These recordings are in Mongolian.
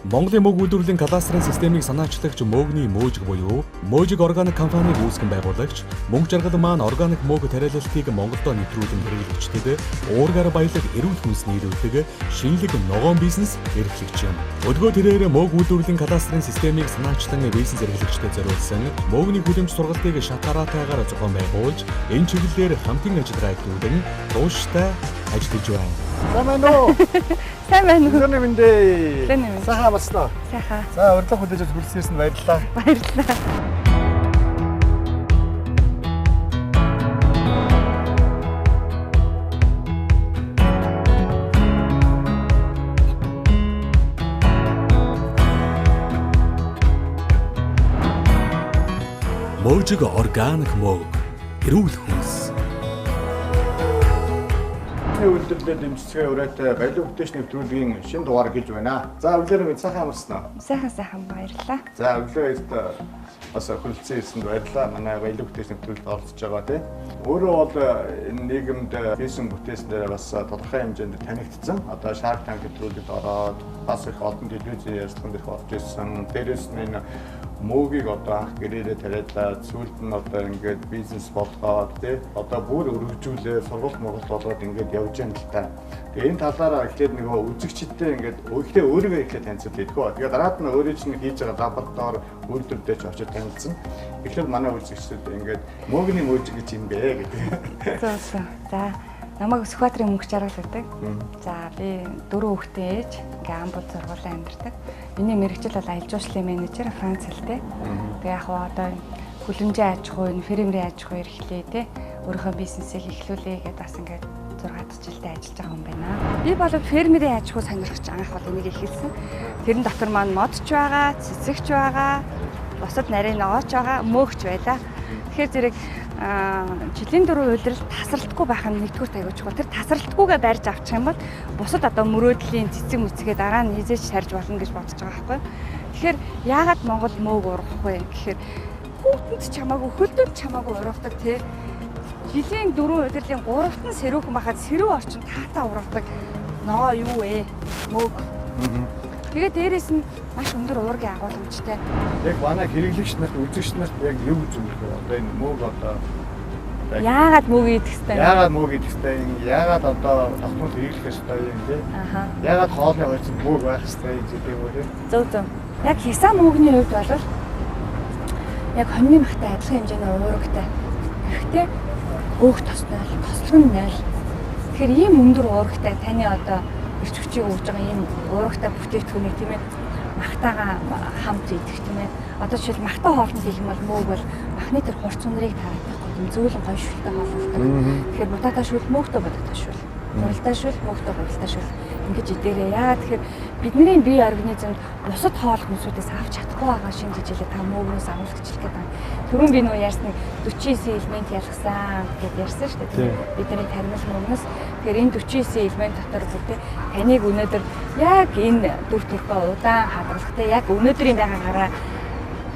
Монголын мөг үйлдвэрлэлийн кадастрын системийг санаачлагч мөөгний мөөжиг буюу мөөжиг органик компаниг үүсгэн байгуулагч мөнгө жаргал маань органик мөг тариалалтыг Монголдо нэвтрүүлэн хэрэглэгчдэд уургаар баялаг эрүүл хүнс нийлүүлдэг шинэлэг ногоон бизнес эрхлэгч юм. Өдгөө тэрээр мөг үйлдвэрлэлийн кадастрын системийг санаачлан бизнес эрхлэгчдэд зориулсан мөөгний хүлэмж сургалтыг шатараатайгаар зохион байгуулж энэ чиглэлээр хамтын ажиллагааг дүүрэн тууштай ажиллаж байна. Сайн байна уу? Өглөөний мэндээ. Өглөөний мэнд. Сайхан болсноо. Сайхан. За урилга хүлээж авч хүрэлцсэн баярлалаа. Баярлалаа. Мөөжиг органик мөг эрүүл хүнс. Үйлдвэрлэлд дэмжлэгээ өрөөтэй баялаг бүтээгч нэвтрүүлгийн шинэ дугаар гэлж байна. За өглөөний мэнд сайхан амарсан уу? Сайхан баярлалаа. За өглөөд бас хүрэлцэн ирсэнд баярлалаа. Манай баялаг бүтээгч нэвтрүүлэлд оролцож байгаа тийм. Өөрөө бол энэ нийгэмд хийсэн бүтээсэн дээр бас тодорхой хэмжээнд танигдсан. Одоо Shark Tank нэвтрүүлэгт ороод бас их олон телевизийн ярилцлаганд их орж ирсэн. Дээрээс нь энэ мөөгийг одоо анх гэрээрээ тариалаад сүүлд нь одоо ингээд бизнес болгоод тий одоо бүр өргөжүүлээ сургалт Монголд болоод ингээд явж байгаа л та. Тэгээ энэ талаараа эхлээд нөгөө үзэгчдтэй ингээд өөртөө өөрийгөө эхлээд танилцуулж идэх үү. Тэгээ дараад нь өөрөө чинь хийж байгаа лаборатори үйлдвэртэй ч очиж танилцсан. Эхлээд манай үзэгчдэд ингээд мөөгийн мөөж гэж юм бэ гэдэг. За намайг Сүхбаатарын мөнх жаргал гэдэг. За би 4 хүүхдийн ээж, ингээ Амбул сургуулийн амьдардаг. Миний мэргэжил бол аялал жуулчлалын менежер Франц хэлтэй. Тэгээ яг одоо хүлэмжийн аж ахуй, фермерийн аж ахуй эрхлэе те. Өөрийнхөө бизнесийг эхлүүлээ гэдээ бас ингээ 6 дахь жилдээ ажиллаж байгаа юм байна. Би бол фермерийн аж ахуй сонирхож анх бол энийг эхэлсэн. Тэрэн дотор маань модч байгаа, цэцэгч байгаа, бусад нарийн ногооч байгаа, мөөгч байлаа. Тэгэхээр зэрэг жилийн дөрөв үйлрэл тасралтгүй байх нь нэгдүгээр аягүй чухал. Тэр тасралтгүйгээ барьж авчих юм бол бусад одоо мөрөөдлийн цэцэг мүцгээ дараа нь хизээж сарж болно гэж бодож байгаа байхгүй. Тэгэхээр яагаад Монгол мөөг ургахгүй гэхээр хүүтэнд ч хамаагүй хөлдөд ч хамаагүй ургадаг тий. Жилийн дөрөв үйлрэлийн 3-т нь сэрүүхэн байхад сэрүү орчин таатаа ургадаг ногоо юу вэ? Мөөг. Тэгээд дээрэс нь маш өндөр уургийн агуулмжтай. Яг манай хэрэглэгч нарт үзэгч нарт яг юу гэж юм бэ? Одоо энэ мөөг одоо яагаад мөөг идэх хэвтэй? Яагаад мөөг идэх хэвтэй? Яагаад одоо тогтмол хэрэглэх хэвтэй юм бэ? Яагаад хоолны хувьд мөөг байх хэвтэй гэдэг юм бэ? Зөв. Яг хясаа мөөгийн хувьд бол яг хоньны махтай адилхан хэмжээний уургатай. Гэхдээ өөх тостой, тослог нь 0. Тэгэхээр ийм өндөр уургатай таны одоо ирч хүчийг өгж байгаа ийм уургатай бүтээгдэхүүнийг тийм ээ махтаага хамт идэх тийм ээ. Одоо жишээл махтай хоолтод хийх юм бол мөөг бол махны тэр хурц үнэрийг тараахгүй юм зөөлөн гоё шүлтэй хоол болдог. Тэгэхээр будаатай шүл мөөгтэй будаатай шүл. Гурилтай шүл мөөгтэй гурилтай шүл. Ингэж идээрээ. Яагаад тэгэхээр бидний бие организмд бусад хоол хүнсүүдээс авч чадахгүй байгаа шинж хичээлээ та мөөгнөөс авах гэж хэлгээд байна. Түрүүн би нөө ярьсан 49 элемент ялгасан гэдээ ярьсан шүү дээ. Бидний тармил мөөгнөөс тэгэхээр энэ 49 элемент дотор бүгд таныг өнөөдөр яг энэ дүр төрхөө удаан хадгалагтай яг өнөөдрийн байгаагаараа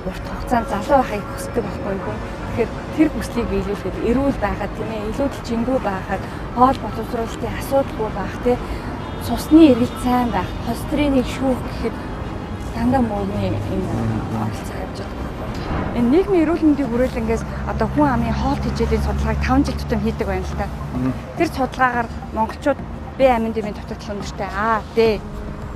урт хугацаанд залуу байхыг хүсдэг байхгүй юу? Тэгэхээр тэр хүслийг биелүүлэхэд эрүүл байхад тийм ээ илүүдэл жингүү байхад хоол боловсруулалтын асуудалгүй байх тийм цусны эргэлт сайн байх, холестеринийг шүүх гэхэд дандаа мөөгийн энэ оролцоо явж байгаа. Энэ нийгмийн эрүүл мэндийн хүрээлэнгээс одоо хүн амын хоолт хичээлийн судалгааг 5 жил тутам хийдэг байна л та. Тэр судалгаагаар монголчууд Б амин дэмийн дутагдал өндөртэй А, Д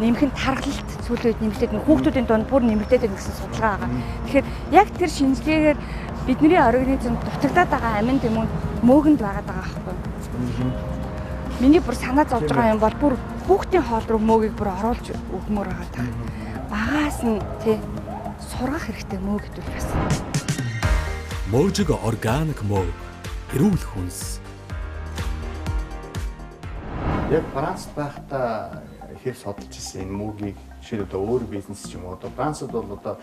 нэмэх нь тархалт сүүлийн үед нэмэгдээд нь хүүхдүүдийн дунд бүр нэмэгдээд байна гэсэн судалгаа байгаа. Тэгэхээр яг тэр шинжилгээгээр бидний организмд дутагдаад байгаа амин дэмүүн мөөгөнд байгаад байгаа байхгүй. Миний бүр санаа зовж байгаа юм бол бүр хүүхдийн хоол руу мөөгийг бүр оруулж өгмөр байгаа та. Багаас нь тий сургах хэрэгтэй мөөг гэдэг бас. Мөөжиг органик мөг эрүүл хүнс. Яг Францд байхдаа хэр судалж ирсэн энэ мөөгийг жишээ одоо өөр бизнес ч юм уу одоо Францд бол одоо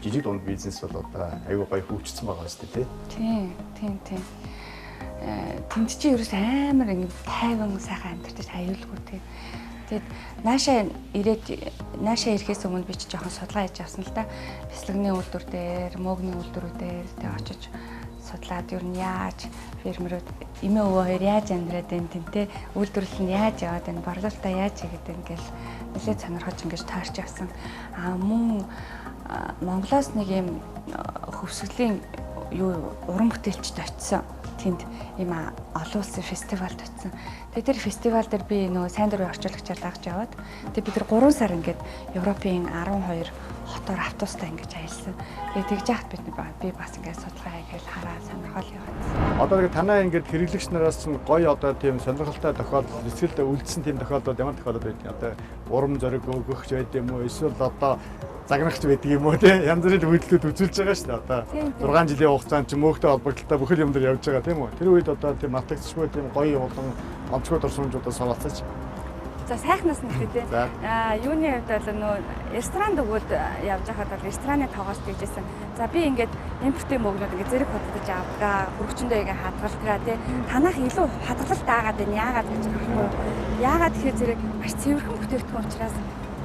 жижиг дунд бизнес бол одоо аюу гай хөгжсөн байгаа шүү дээ тийм. Тэнд чи ерөөс амар ингэ тайван сайхан амьдарч аюулгүй тийм. Тэгэд наашаа ирэхээс өмнө би ч жоохон судалгаа хийж авсан л да. Бяцлагны үйлдвэр дээр, мөөгийн үйлдвэрүүдээр тэг очиж судлаад ер нь яаж фермерүүд эмээ өвөө хоёр яаж амьдраад байна тэнтэй үйлдвэрлэл нь яаж яваад байна борлуулалтаа яаж хийгээд байна гэл нэлээд сонирхож ингэж таарч явсан. Мөн Монголоос нэг юм хөвсгөлийн уран бүтээлчд очисон. Тэнд ийм олон улсын фестивалд очисон. Тэгээд тэр фестивал дээр би нөгөө сайн дурын орчуулагчаар дагж яваад тэгээд бид нар 3 сар ингээд Европын 12 хотоор автобустай ингэж аялсан. Тэгээд тэгж яхад би бас ингээд судалгаа хийгээл хараа сонирхол яваад. Одоо нэг танаа ингээд хэрэглэгч нараас чинь гоё одоо тийм сонирхолтой тохиолдол эсрэлтэй үлдсэн тийм тохиолдол ямар тохиолдол байдгийг одоо урам зориг өгөх байд юм уу эсвэл одоо загнагч байдаг юм уу те янз бүрийн үйлдэлүүд үзүүлж байгаа шүү дээ одоо 6 жилийн хугацаанд ч мөнхтэй холбогдлоо бүхэл юм дээр явж байгаа тийм үү тэр үед одоо тийм математикчгүй тийм гоё болон онцгой дурсамжуудаас салцаач. За сайхнаас нэг тийм юуны хувьд бол нөө ресторан өгөөд явж байхад бол рестораны тоогоос тэгжсэн. За би ингээд импортын мөгнүүд ингээд зэрэг хөдөлж авдаг хөрөгчөндөө ингээ хадгалтраа тий танах илүү хадгалалт даагаад байна яагаад гэж байна. Яагаад тэгэхээр зэрэг маш цэвэрхэн бүтээгдэхүүн учраас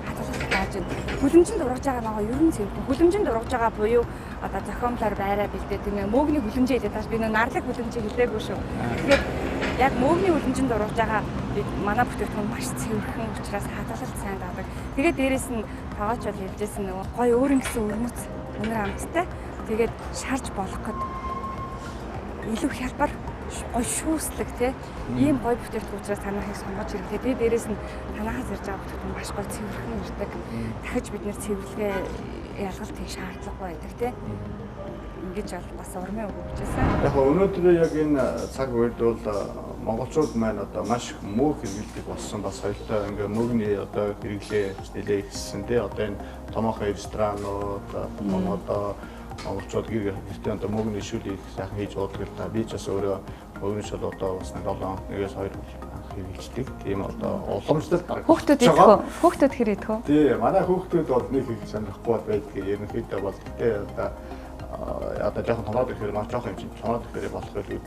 хадгалалт дааж байна. Хүлэмжинд ургаж байгаа байгаа ер нь цэвэрхэн. Хүлэмжинд ургаж байгаа буюу одоо зохиомлоор байраа бэлдээд тийм мөгний хүлэмжээ хэлээд тааш би нөө нарлаг хүлэмжээ хэлээгүй шүү. Тэгэхээр яг мөгний хүлэмжинд ургаж байгаа манай бүтээгдэхүүн маш цэвэрхэн учраас хадгалалт сайн даадаг. Тэгээд дээрэс нь тоогооч бол хэлжсэн нөгөө гой өөрийн гэсэн өрмөц өнөр амттай. Тэгээд шарж болох гэд илүү хялбар гой шүүслэг тий ийм гой бүтээгдэхүүн учраас танахыг сонгож ирэхдээ тэгээд дээрэс нь танахаас ирж байгаа бүтээгдэхүүн маш гой цэвэрхэн ирдэг. Дахиж бид нэр цэвэрлэгээ ялгалт хийх шаардлага байдаг тий. Ингэж бол бас урмын үг өгчээсэн. Яг өнөөдөр яг энэ цаг үед бол монголчууд маань одоо маш их мөг хэрэглэдэг болсон бас соёлтой ингээ мөгний одоо хэрэглээ нэлээ ихссэн тий одоо энэ томоохон ресторанууд одоо монголчууд гэртээ одоо мөгний шүлийг сайхан хийж уудаг л да. Би ч бас өөрөө мөгний шүл одоо бас 7-ээс 2 хэрэглэдэг. Тийм одоо уламжлалт хүүхдүүд идэх үү? Хүүхдүүд хэр идэх үү? Тий, манай хүүхдүүд бол нэг их сонирхгүй байдаг. Ерөнхийдөө бол тий одоо жоохон томроод ирэхээр маш жоохон юм чинь томроод ирэхээр болох байлгүй.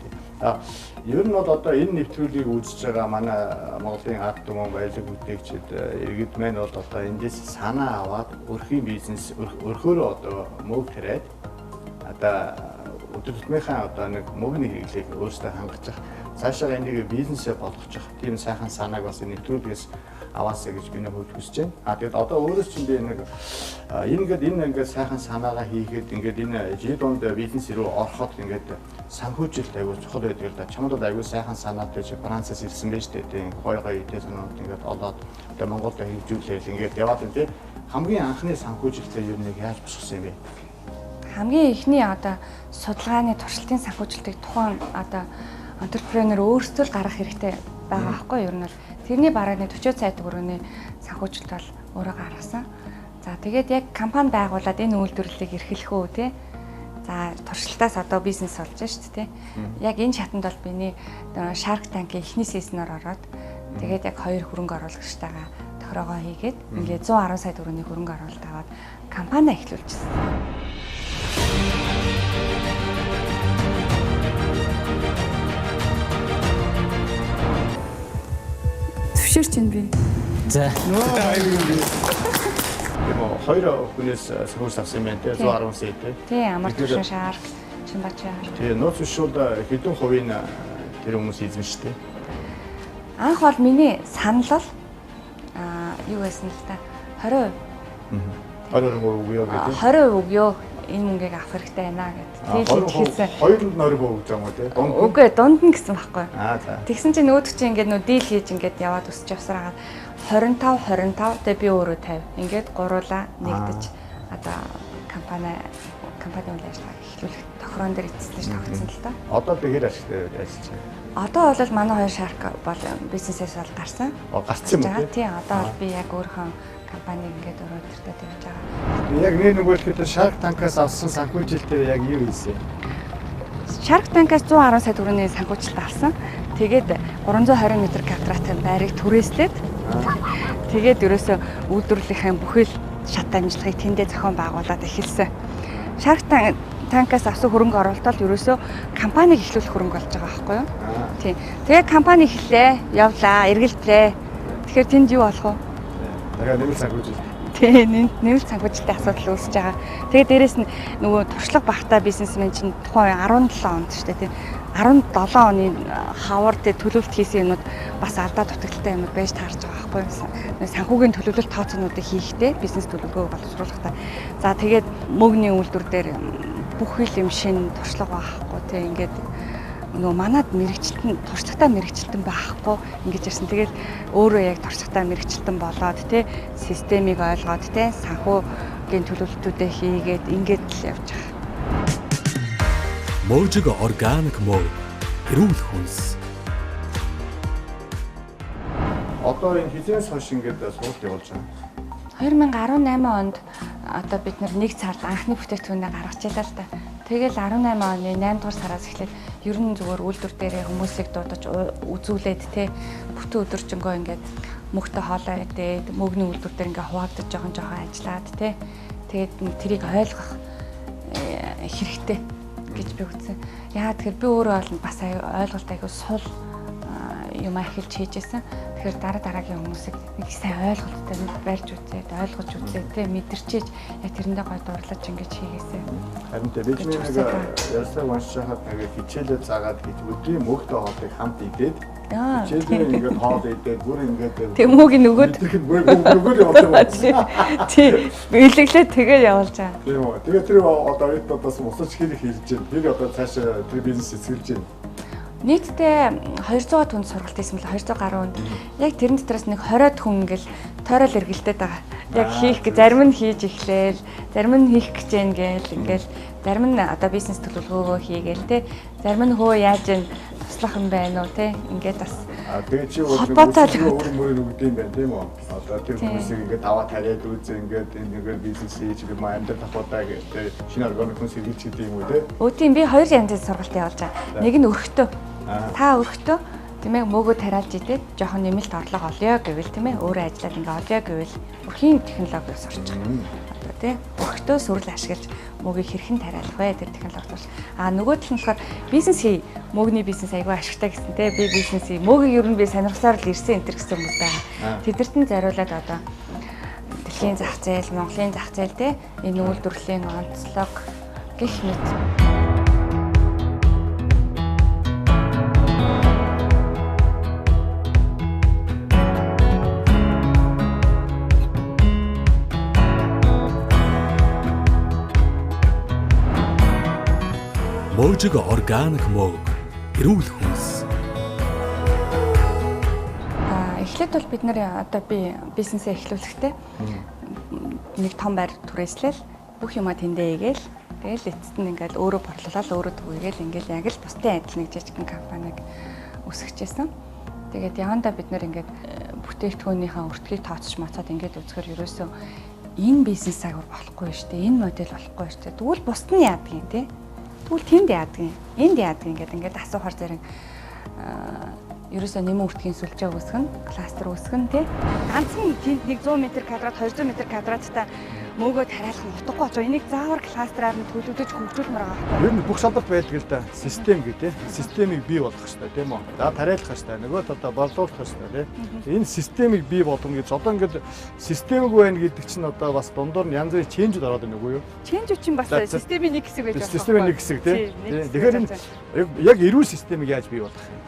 Ер нь бол одоо энэ нэвтрүүлгийг үзэж байгаа манай Монголын ард түмэн баялаг бүтээгчид иргэд маань бол одоо эндээс санаа аваад өрхийн бизнес өрхөөрөө одоо мөг тариад одоо өдөр тутмынхаа одоо нэг мөгний хэрэглээг өөрсдөө хангаж цаашаа энийг бизнесээ болгочих тийм сайхан санааг бас нэвтрүүлгээс аваасаа гэж би нэг хүсэж байна. Тэгээд одоо өөрөөс чинь би нэг энэ сайхан санаагаа хийгээд ингээд энэ жидонд бизнес рүү ороход ингээд санхүүжилт аягүй чухал байдаг л да. Чамд бол аягүй сайхан санаатай чи Францаас ирсэн байж тээ тийм гоё идэ санаад ингээд олоод одоо Монголд хөгжүүлээл ингээд яваад байна тий. Хамгийн анхны санхүүжилтээ юу нэг яаж босгосон юм бэ? Хамгийн ихний одоо судалгааны туршилтын санхүүжилтийг тухайн одоо энтерпренер өөрсдөө л гаргах хэрэгтэй байгаа байхгүй юу? Ер нь бол тэрний барааны 40 сая төгрөгийн санхүүжилт бол өөрөө гаргасан. За тэгээд яг компани байгуулад энэ үйлдвэрлэлийг эрхлэх үү те. За туршилтаас одоо бизнес болж шүү дээ те. Яг энэ шатанд бол биний Shark Tank-ийн эхний сизнээр ороод тэгээд яг 2 хөрөнгө оруулагчтайгаа тохироогоо хийгээд ингээд 110 сая төгрөгийн хөрөнгө оруулалт аваад компани эхлүүлчихсэн. Төвшөрч байна би. За. Хоёр хүнээс санхүүжилт авсан юм байна те 110 сая те. Тий, амар төвшин Shark, Чимбачаар. Тэгээ нууц шууд хэдэн хувийн тэр хүмүүс эзэн шүү дээ. Анх бол миний санал бол юу байсан л та 20%. 20% өгөө гэдэг. 20% өгөө энэ мөнгийг авах хэрэгтэй байна гэдэг. Тэгээд хэлсэн. 2-нд 20% өгж байгаа юм тий. Үгүй дунд нь гэсэн байхгүй. За. Тэгсэн чинь нөгөөд чинь ингээд нөө дийл хийж ингээд яваад өсч явсараад 25 тэгээ би өөрөө 50. Ингээд гуруула нэгдэж одоо компани үйл ажиллагаа эхлүүлэх тохироон дээр эцэслэж тогтсон л та. Одоо би хэр ажиллаж байна? Одоо бол манай хоёр Shark бол бизнесээс бол гарсан. Гарсан юм тий. Одоо бол би яг өөрийнхөө компаниг ингээд өрөөдөртөө тавьж байгаа. Яг нэг үгээр Shark Tank-аас авсан санхүүжилтээр яг юу хийсэн? Shark Tank-аас 110 сая төгрөгийн санхүүжилт авсан. Тэгээд 320 м квадраттай байрыг түрээслээд тэгээд ерөөсөө үйлдвэрлэлийн бүхэл шат амжилтыг тэндээ зохион байгуулад эхэлсэн. Shark Tank-аас авсан хөрөнгө оруулалт бол ерөөсөө компаниг эхлүүлэх хөрөнгө болж байгаа байхгүй юу? Тийм. Тэгээд компани эхэллээ, явлаа, эргэлтлээ. Тэгэхээр тэнд юу болох вэ? Дахиад нэг санхүүжилт. Тэ нэмэлт санхүүжилтийн асуудал үүсэж байгаа. Тэгээ дээрэс нь нөгөө туршлага багтаа бизнесмен чинь тухайн 17 онд шүү дээ. 17 оны хавар төлөвлөлт хийсэн юмуд бас алдаа дутагдaltaй юмуд байж таарч байгаа байхгүй. Санхүүгийн төлөвлөлт тооцоонуудыг хийхдээ бизнес төлөвлөгөөг боловсруулахдаа. За тэгээд мөнгөний үйлдвэр дээр бүх юм шин туршлага байхгүй тий ингээд нөгөө манад мэрэгчлэн туршлагатай мэрэгчлэн байхгүй ингэж ярьсан. Тэгээд өөрөө яг туршлагатай мэрэгчлэн болоод тий системийг ойлгоод тий санхүүгийн төлөвлөлтүүдээ хийгээд ингэж л явж байгаа. Мojig organic mode эрүүл хүнс. Одоо энэ хизээс хойш ингээд сургалт явуулж байгаа. 2018 онд одоо бид нэг сард анхны бүтээгдэхүүнээ гаргаж ялаа л да. Тэгэл 18 оны 8 дугаар сараас эхлээд ер нь зүгээр үйлдвэр дээрээ хүмүүсийг дуудаж үзүүлээд те бүтэн өдөржингөө ингээд мөхтө хоолоо идээд мөгний үйлдвэр дээр ингээд хуваагдаж жоохон ажиллаад те тэгээд тэрийг ойлгох хэрэгтэй гэж би үзсэн. Яагаад тэгэхээр би өөрөө бол бас ойлголт аягүй сул юм ахилж хийжсэн. Тэгэхээр дараагийн хүмүүсийг нэг сайн ойлголттой барьж үзээд ойлгож үзээд тэ мэдэрчээж яг тэрэндээ гой дурлаж ингэж хийгээсэй. Харин тэ бид нэг ясаа уншиж хаад нэг хичээлээ заагаад гэж өдрийн мөхтө хоолыг хамт идээд хичээлээ ингээд хоол идээд бүр ингээд тэмүүгийн нөгөөд нөгөөд явуулж байгаа. Тийм бэлэглээ тэгээ явуулж байгаа. Тийм үү. Тэгээ тэр одоо оюутнуудаас усаж хэрэг хийж байна. Тэр одоо цаашаа тэр бизнес эсгэлж байна. Нийтдээ 200 хүнд сургалт хийсэн мэл 200 гаруй хүнд. Яг тэрэн дотроос нэг 20-од хүн ингээл тойрол эргэлдээд байгаа. Яг хийх гэ зарим нь хийж эхлээл, зарим нь хийх гэж юм гээл ингээл зарим нь одоо бизнес төлөвлөгөөгөө хийгээл те. Зарим нь хөө яаж ин туслах юм байна уу те. Ингээд бас тэгээ чи өөр мөрөөр үгд юм байна тийм үү? Одоо тэр хүмүүсийг ингээд аваа тариад үзээ ингээд ингээд бизнес хийж би амьдрал авахудаа гэдэг шинэ органик хүнс хийж гэдэг юм уу те? Өө тийм би хоёр янзын сургалт явуулж байгаа. Нэг нь өрхтөө. Та өрхтөө тийм ээ мөгөө тариалж идээд жоохон нэмэлт орлого олё гэвэл тийм ээ өөрөө ажиллаад ингээ олё гэвэл өрхийн технологиг сурч байгаа. Одоо тийм өрхтөө сүрэл ашиглаж мөгийг хэрхэн тариалах вэ тэр технологи сурч. Нөгөө тал нь болохоор бизнес хий мөгний бизнес айгүй ашигтай гэсэн тийм би бизнес хий мөгийг ер нь би сонирхсоор л ирсэн энэ төр гэсэн хүмүүс байгаа. Тэдэрт нь зориулаад одоо дэлхийн зах зээл, Монголын зах зээл тийм энэ үйлдвэрлэлийн онцлог гэх мэт Mojig organic mode эрүүл хүнс. Эхлээд бол бид нэр одоо би бизнесээ эхлүүлэхдээ нэг том байр түрээслэл бүх юмаа тэндээ игээл тэгэл эцэст нь ингээл өөрөө борлуулаад өөрөө түгээгээл ингээл яг л бусдын адил нэг жижигхэн компаниг өсгөжсэн. Тэгээд явандаа бид нэр ингээд бүтээгдэхүүнийхээ өртгийг тооцож мацаад ингээд үзэхээр ерөөсөө энэ бизнес агуур болохгүй шүү дээ. Энэ модель болохгүй шүү дээ. Тэгвэл бусд нь яадаг юм те? Тэгвэл тэнд яадаг юм? Энд яадаг юм гэдэг ингээд асуухаар зэрэг ерөөсөө нэмэн үртгийн сүлжээ үүсгэн, кластер үүсгэн тий. Ганцхан тэнд нэг 100 м квадрат, 200 м квадраттай мөөгөө тариалах нь утгагүй очоо. Энийг заавар кластераар нь төлөвлөж хөгжүүлмээр байгаа байхгүй. Ер нь бүх шалгалт байдаг л да. Систем гэдэг системийг бий болгох хэрэгтэй тийм үү? За тариалах хэрэгтэй. Нөгөө талаа борлуулах хэрэгтэй тийм. Энэ системийг бий болгоно гэж одоо ингээд системэг байна гэдэг чинь одоо бас дундуур нь янз бүрийн ченжүүд ороод байна уу юу? Ченж үчин бас системийн нэг хэсэг байж байгаа. Системийн нэг хэсэг тийм. Тэгэхээр яг эрүүл системийг яаж бий болгох юм?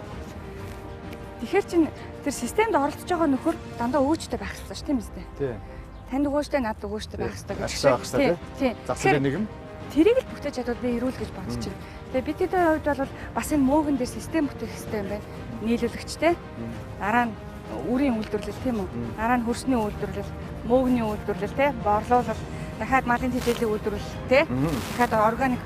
Тэгэхээр чин тэр системд оролцож байгаа нөхөр дандаа өгөөжтэй байх хэрэгтэй шүү тийм үстэй. Тийм. Танд өгөөжтэй над өгөөжтэй байх хэрэгтэй гэж байна. Тийм. Засгийн нэгэн. Тэрийг л бүтээж чадвал би эрүүл гэж бодож байна. Тэгээ бидний хувьд бол бас энэ мөөгөн дээр систем бүтээх хэрэгтэй юм байна. Нийлүүлэгчтэй. Дараа нь үрийн үйлдвэрлэл тийм үү? Дараа нь хөрсний үйлдвэрлэл, мөөгний үйлдвэрлэл тийм борлуулалт, дахиад малын тэжээлийн үйлдвэрлэл тийм. Дахиад органик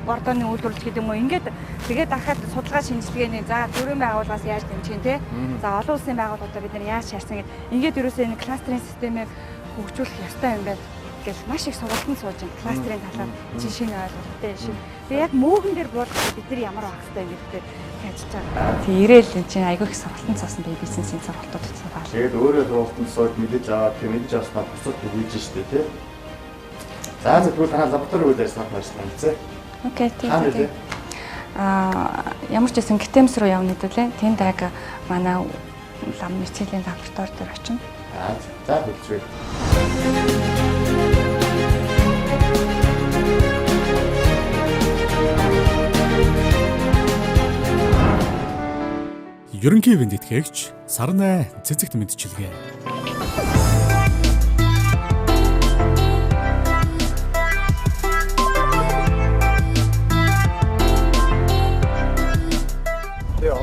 бордооны үйлдвэрлэл гэдэг юм уу? Ингээд тэгээд дахиад судалгаа шинжилгээний за төрийн байгууллагаас яаж дэмжих тийм. За олон улсын байгууллагуудаа бид нар яаж шаарсан гэдэг. Ингээд ерөөсөө энэ кластерын системийг хөгжүүлэх ёстой юм байна гэж маш их сургалтанд сууж байна. Кластерын талаар шинэ ойлголттой шин. Тэгээ яг мөөгөн дээр буулгах бид нар ямар байх хэрэгтэй юм гэдэгт яаж байгаа. Тэг ирээл энэ чинь айгүй их сургалтанд суусан бай бизнесийн сургалтууд байгаа. Тэгээд өөрөө сургалтанд сууж мэдээж аваад тийм мэдээж авснаа бусад өгөөж штэ тий. За зөвхөн та лаборатори үед ажиллах байсан гэсэн. Окей тийм. Ямар ч байсан Гитэмс руу явна хэдүүлээ. Тэнд яг манай лам мэргэжлийн лаборатори дээр очино. За хэлцвээ. Ерөнхий ивэнд итгэгч Сарнай цэцэгт мэдчилгээ.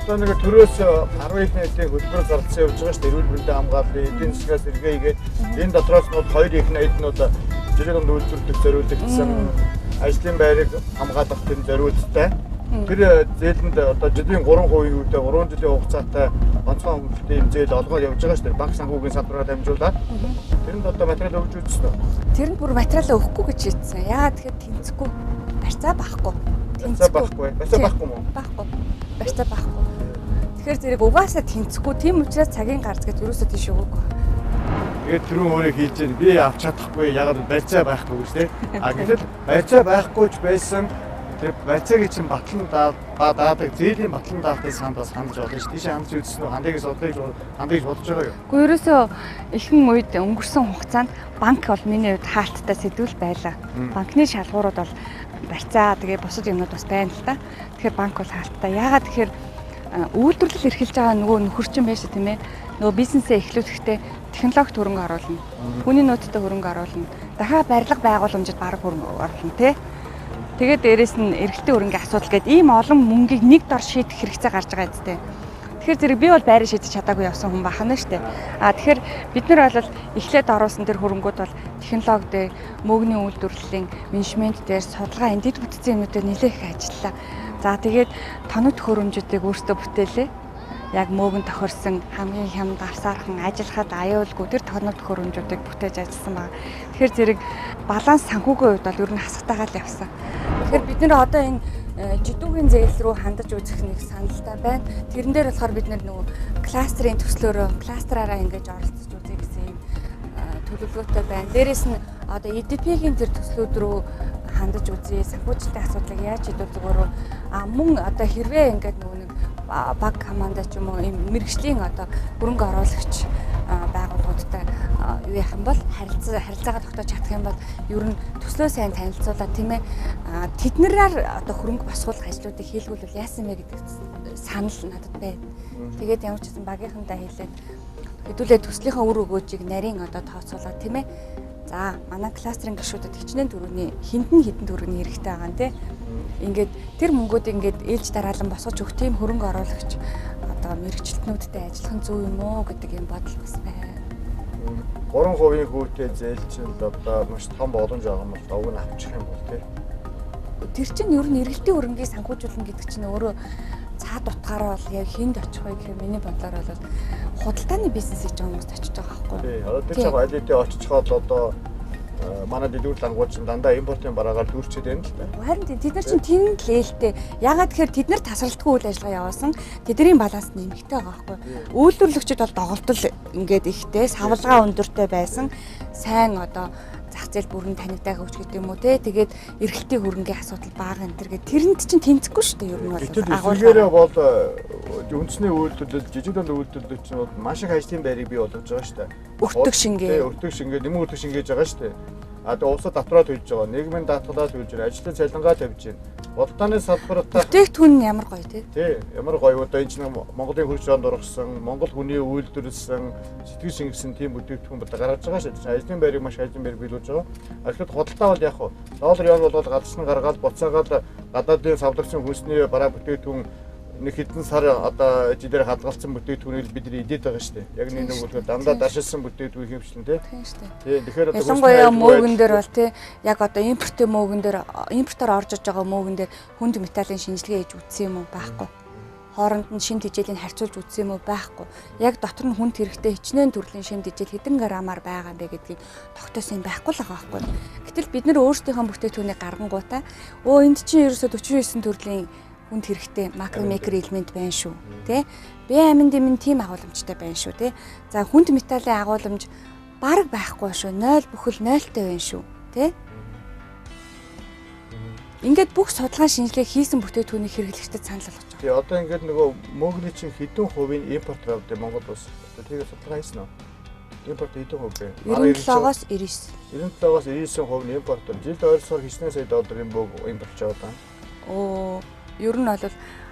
Одоо нэг төрөөс 10 их найзын хөтөлбөр зарласан явж байгаа шүү дээ. Эрүүл мэндийн хамгааллын эдийн засгаас эргээ игээд энэ дотроос нь 2 их найзнууд жилийн дунд үйлдвэрлэлд зориулагдсан ажлын байрыг хамгаалах тийм зориулттай. Тэр зээлэнд одоо жилийн 3% үүтэй 3 жилийн хугацаатай онцгой хөнгөлөлтийн юм зээл олгоо явж байгаа шүү дээ. Банк санхүүгийн салбараар дамжуулаад тэрэнд одоо материал өгч үзсэн үү? Тэрэнд бүр материал өгөхгүй гэж хэлсэн. Яагаад тэгэхээр тэнцэхгүй. Барьцаа байхгүй. Барьцаа байхгүй мó? Байхгүй. Барьцаа байхгүй. Тэгэхээр зэрэг угаасаа тэнцэхгүй. Тийм учраас цагийн гарц гэж юусоо тийш өгөөгүй. Тэгээд түрүүн өөрөө хийж байна. Би авч чадахгүй ягаад барьцаа байхгүй гэж тийм. А гэтэл барьцаа байхгүйч байсан. Тэр барьцаагийн чинь батлан даадаг зээлийн батлан даалтын санд бас хандж болно шүү. Тийш хандж үзсэн үү? Хандыг бодож байгаа юу? Гэхдээ ерөөсөө ихэнх үед өнгөрсөн хугацаанд банк бол миний хувьд хаалттай сэдвүүл байлаа. Банкны шалгуурууд бол барьцаа тэгээ бусад юмнууд бас байна л да. Тэгэхээр банк бол хаалттай. Яагаад тэгэхээр үйлдвэрлэл эрхэлж байгаа нөгөө нөхөрчин байж тийм ээ. Нөгөө бизнесээ эхлүүлэхдээ технологи хөрөнгө оруулна. Хүний нөөцтэй хөрөнгө оруулна. Дахиад барилга байгууламжид бараг хөрөнгө оруулна тий. Тэгээд дээрэс нь эргэлтийн хөрөнгөний асуудал гэдэг ийм олон мөнгийг нэг дор шийдэх хэрэгцээ гарч байгаа үстэй. Тэгэхээр зэрэг би бол байраа шийдэж чадаагүй явсан хүн бахна штэ. Тэгэхээр бид нар бол эхлээд оруулсан тэр хөрөнгүүд бол технологи дээр, мөнгөний үйлдвэрлэлийн менежмент дээр судалгаа энд бүтцийн юмнуудаар нэлээх их ажиллаа. За тэгээд тоног төхөөрөмжүүдийг өөрсдөө бүтээлээ. Яг мөнгөнд тохирсон хамгийн хямд авсаархан ажиллахад аюулгүй тэр тоног төхөөрөмжүүдийг бүтээж ажилласан байна. Тэгэхээр зэрэг баланс санхүүгийн хувьд бол ер нь хасагтайгаа л явсан. Тэгэхээр бид нэр одоо энэ жидүүгийн зээл рүү хандаж үзэх нэг саналтай байна. Тэрэн дээр болохоор бид нөгөө кластерын төслөөрөө кластераараа ингэж оролцож үзье гэсэн юм төлөвлөгөөтэй байна. Дээрээс нь одоо EDP-ийн тэр төслүүд рүү хандаж үзье. Санхүүжилтийн асуудлыг яаж шийдвэх зүгээр мөн одоо хэрвээ ингээд нөгөө нэг баг команда ч юм уу мэрэгжлийн одоо хөрөнгө оруулагч байгууллагуудтай юу яах юм бол харилцаагаа тогтоож чадах юм бол ер нь төслөө сайн танилцуулаад тийм ээ тэднэрээр одоо хөрөнгө босгуулах ажлуудыг хийлгүүл яасан бэ гэдэг санал надад байна. Тэгээд ямар ч гэсэн багийнхандаа хэлээд хэдүүлээ төслийнхаа үр өгөөжийг нарийн одоо тооцоолаад тийм ээ. За манай кластерын гишүүдэд хичнээн хэдэн төгрөгийн хэрэгтэй байгаа юм тий. Ингээд тэр мөнгүүдийг ингээд ээлж дараалан босгож өгөх тийм хөрөнгө оруулагч одоо мэрэгчлэтнүүдтэй ажиллах нь зөв юм уу гэдэг юм бодол бас байна. 3% хүүтэй зээл чинь одоо маш том боломж байгаа юм бол уг нь авчих юм бол тий. Тэр чинь ер нь эргэлтийн хөрөнгийг санхүүжүүлнэ гэдэг чинь өөрөө цаад утгаараа бол яг хүнд очих вэ гэхээр миний бодлоор бол худалдааны бизнес хийж байгаа хүмүүст очиж байгаа байхгүй юу? Тий. Одоо тэр цаг алидээ очичхоод одоо манай дэлгүүр лангууд чинь дандаа импортын бараагаар дүүрчээд байна л да. Харин тэд нар чинь тийм л ээлтэй. Ягаад тэгэхээр тэд нар тасралтгүй үйл ажиллагаа явуулсан. Тэдний баланс нэмэгтэй байгаа байхгүй юу? Үйлдвэрлэгчид бол доголдол ингээд ихтэй, савлгаа өндөртэй байсан. Сайн одоо зах зээл бүрэн танигдаагаа өгч гэдэг юм уу те. Тэгээд эргэлтийн хөрөнгийн асуудал бага энэ төр. Тэрэнд чинь тэнцэхгүй шүү дээ ер нь бол. Агуулгаараа бол үндэсний үйлдвэрлэл, жижиг дунд үйлдвэрлэл чинь бол маш их ажлын байрыг бий болгож байгаа шүү дээ. Өртөг шингээ. Өртөг шингээ, нэмэн өртөг шингээж байгаа шүү дээ. А тэгээ улсад давтраа төлж байгаа, нийгмийн даатгалаа төлж байгаа, ажлын цалингаа тавьж байна. Бодлооны салбартаа бүтээгдэхүүн ямар гоё тий. Ямар гоё одоо энэ чинь Монголын хөрш жоонд орсон, Монгол хүний үйлдвэрлэсэн, сэтгэл шингэсэн тийм бүтээгдэхүүн бол гаргаж байгаа шүү дээ. Ажлын байрыг маш ажлын байр биелүүлж байгаа. Ахлаад худалдаа бол яг хуу доллар ян бол гадсан гаргаад буцаагаад гадаадын савлагдсан хүнсний бараа бүтээгдэхүүн нэг хэдэн сар одоо жилээр хадгалсан бүтээгдэхүүнийг бид нар идээд байгаа шүү дээ. Яг нэг үлгээр дандаа дашилсан бүтээгдэхүүн хэмжлэн тий. Тийм. Тэгэхээр одоо ялангуяа мөөгөн дээр бол тий яг одоо импортын мөөгөн дээр импортоор орж иж байгаа мөөгөн дээр хүнд металлын шинжилгээ хийж үтсэн юм уу байхгүй. Хооронд нь шин тэжээлийн харьцуулж үтсэн юм уу байхгүй. Яг дотор нь хүнд хэрэгтэй хичнээн төрлийн шин тэжээл хэдэн грамаар байгаа юм бэ гэдгийг тогтоосон юм байхгүй л байгаа байхгүй. Гэтэл бид нар өөрсдийнхөө бүтээгдэхүүнийг гаргангуудаа энд чинь ерөөсө 49 төрлийн хүнд хэрэгтэй макро микро элемент байна шүү тий. Б аминд юм тийм агуулмжтай байна шүү тий. За хүнд металлын агуулмж бараг байхгүй шүү. 0 бүхэл 0-тай байна шүү тий. Ингээд бүх судалгаа шинжилгээ хийсэн бүтээгдэхүүнийг хэрэглэгчдэд санал болгож байгаа. Тий одоо ингээд нөгөө мөнгөний чинь хэдэн хувийн импорт авдаг Монгол улс. Тэгээд судалгаа хийсэн үү? Импорт хэдэн хувь бэ? 97-оос 99. 97-аас 99% нь импортоор жилд ойролцоогоор хичнээн сая доллар юм бог импорт яваад байна. Оо, ер нь бол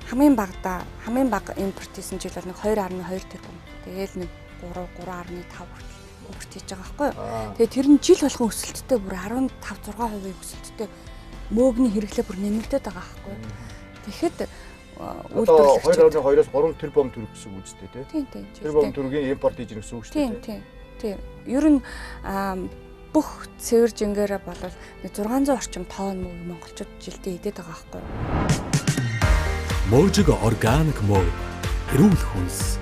хамгийн бага импорт хийсэн жил бол нэг 2.2 тэрбум. Тэгээл нэг 3.5 хүртэл импорт хийж байгаа байхгүй юу? Тэгээ тэр нь жил болгон өсөлттэй бүр 15-6% өсөлттэй мөөгний хэрэглээ бүр нэмэгдээд байгаа байхгүй юу? Тэгэхэд үйлдвэрлэгчид 2.2-оос 3 тэрбум төгрөг гэсэн үг үстэй тий. Тийм. Тэрбум төгрөгийн импорт хийж ирэх гэсэн үг шүү дээ. Тийм. Ер нь бүх цэвэр жингээрээ бол 600 орчим тонн мөг монголчууд жилдээ идээд байгаа байхгүй юу? Можиг органик мөг эрүүл хүнс.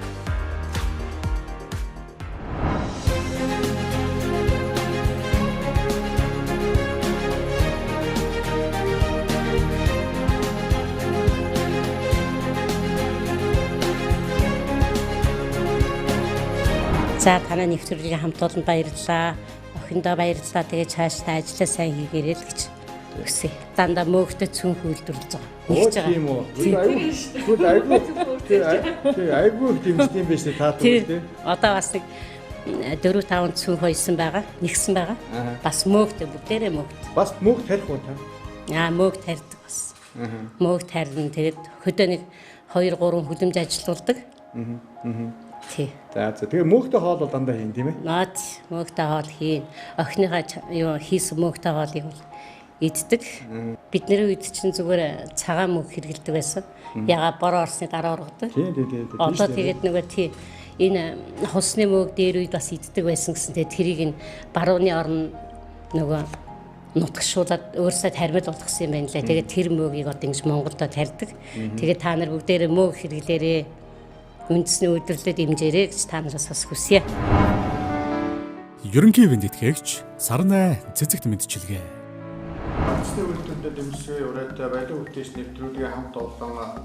За танай нэвтрүүлгийн хамт олонд баярлалаа. Охиндоо баярлалаа. Тэгээ цаашдаа ажиллаа сайн хийгээрэй л гэж хүсье. Дандаа мөөгтэй цүнх үйлдвэрлэж байгаа. Нэгж байгаа. Тийм үү. Айгуу дэмждэг юм биш үү та түр тий. Одоо бас нэг 4-5 цүнх хойсон байгаа. Нэгсэн байгаа. Бас мөөгтэй бүгдээрээ мөөгтэй. Бас мөг тарих уу та? Мөөг тарьдаг бас. Мөөг тарьна. Тэгээд хөдөө нэг 2-3 хүлэмж ажилуулдаг. Тий. За тэгээ мөөгтэй хоол бол дандаа хийн тийм ээ. Наад мөөгтэй хоол хийн. Охиныхаа хийсэн мөөгтэй хоолыг бол иддэг. Бидний үед чинь зүгээр цагаан мөг хэрэглэдэг байсан. Яга бороо орсны дараа ургадаг. Тийм. Одоо тэгээд нөгөө тий энэ хусны мөг дээр үед бас иддэг байсан гэсэн. Тэгээд тэрийг нь барууны орн нөгөө нутагшуулаад өөрсдөө тармил болгосон юм байна лээ. Тэгээд тэр мөгийг одоо ингэж Монголдо тарьдаг. Тэгээд та нар бүгдээрээ мөг хэрэглээрээ үндэсний үйлдвэрлэлд дэмжээрэй гэж та нараас бас хүсье. Ерөнхий эвэнд итгэгч Сарнай цэцэгт мэдчилгээ. Үндэсний үйлдвэрлэлд дэмжсэн урайтай баялаг үтээс нэвтрүүлгийн хамт олон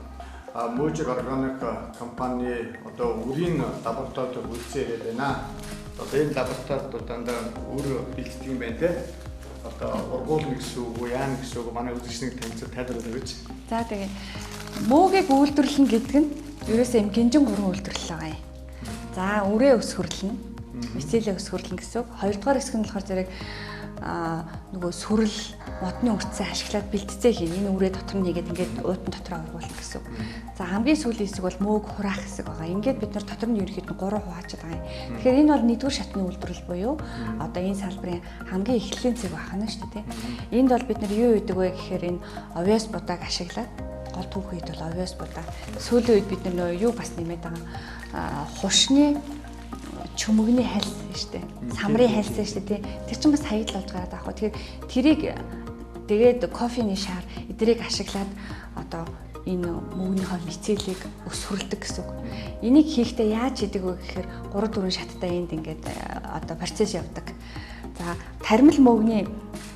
Можиг органик компани одоо үрийн лабораторид үйлчилж яриад байна. Одоо энэ лабораторид дандаа өөр бэлтгэдэг юм байна те. Одоо ургуул гэсэн үг үү, яан гэсэн үг манай үзэгчнийг танилцуулж тайлбарлая гэж. За тэгээ мөөгийг үйлдвэрлэн гэдэг нь ерөөсөө юм гинжин 3 үйлдвэрлэл байгаа юм. За үрээ өсгөрлөн, мицелээ өсгөрлөн гэсэн үг. Хоёрдугаар хэсэг нь болохоор зэрэг нөгөө сүрэл модны үрцээ ашиглаад бэлтцээ хийн. Энэ үрээ дотор нь нэгээд ингээд уутан дотроо оруулах гэсэн үг. За хамгийн сүүлийн хэсэг бол мөөг хураах хэсэг байгаа. Ингээд бид нар дотор нь ерөнхийдөө 3 хуваачаад байгаа юм. Тэгэхээр энэ бол нэгдүгээр шатны үйлдвэрлэл буюу одоо энэ салбарын хамгийн эхлэлийн цэг байна шүү дээ. Энд бол бид нар юу хийдэг вэ гэхээр энэ овёс будааг ашиглаад гол түүх үед бол овёс будаа. Сүүлийн үед бид нар юу бас нэмээд байгаа хушны чөмөгний хальс шүү дээ. Самрын хальс шүү дээ. Тэр чинь бас хаягдл болж гараад байгаа. Тэгэхээр тэрийг тэгээд кофений шар эдрийг ашиглаад одоо энэ мөнгөнийхөө мицелийг өсвөрлөдөг гэсэн үг. Энийг хийхдээ яаж хийдэг вэ гэхээр 3-4 шаттай энд ингээд одоо процесс явдаг. За тармил мөнгөний